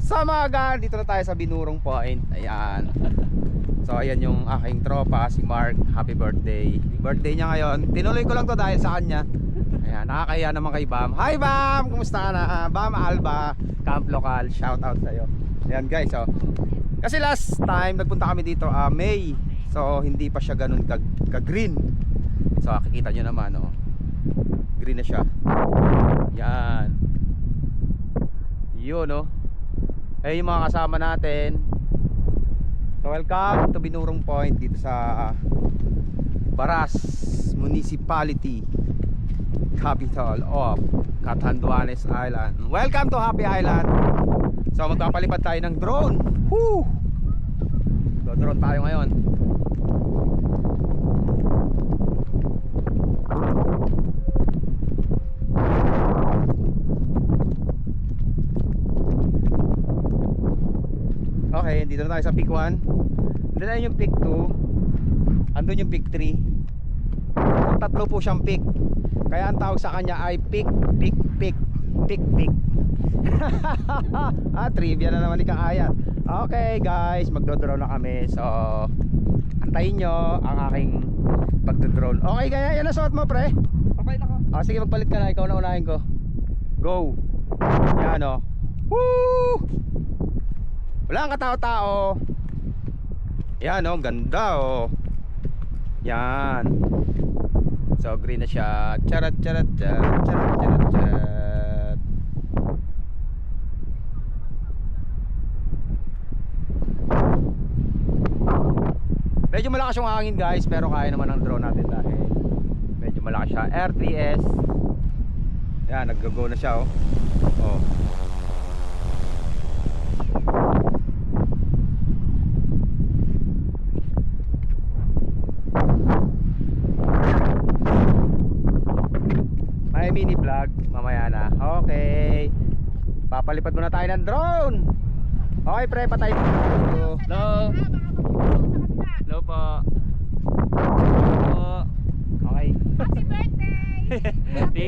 Sa mga dito na tayo sa Binurong Point. Ayan. So ayan yung aking tropa, si Mark. Happy birthday. Birthday niya ngayon. Tinuloy ko lang to dahil sa kanya. Ayan, nakakaya naman kay Bam. Hi Bam! Kumusta ka na? Bam Alba, Camp Local. Shout out sa'yo. Ayan guys, so kasi last time nagpunta kami dito May. So hindi pa siya ganun ka-green. So makikita nyo naman oh. Green na siya. Yan. Yun oh. Eh yung mga kasama natin. So welcome to Binurong Point dito sa Baras Municipality, capital of Catanduanes Island. Welcome to Happy Island. So magpapalipad tayo ng drone. Woo! So drone tayo ngayon. Okay, dito na tayo sa peak 1. Dito na yung peak 2. Andun yung peak 3. So, tatlo po siyang peak. Kaya ang tawag sa kanya ay peak. Trivia na naman ni Kaayat. Okay guys, magdo-drone na kami. So antayin nyo ang aking pagdo-drone. Okay kaya yan ang suot mo pre. Okay na ka. Sige magpalit ka na, ikaw na unahin ko. Go. Yan o. Woo! Wala kang katao-tao. Yan o, ganda o. Yan. So green na siya. Charat charat charat charat charat charat. Medyo malakas yung hangin guys, pero kaya naman ang drone natin dahil medyo malakas siya. R3S. Yan, nag-go na siya oh. Oh. May mini vlog mamaya na. Okay. Papalipad muna tayo ng drone. Okay pre, patay dito. Hello.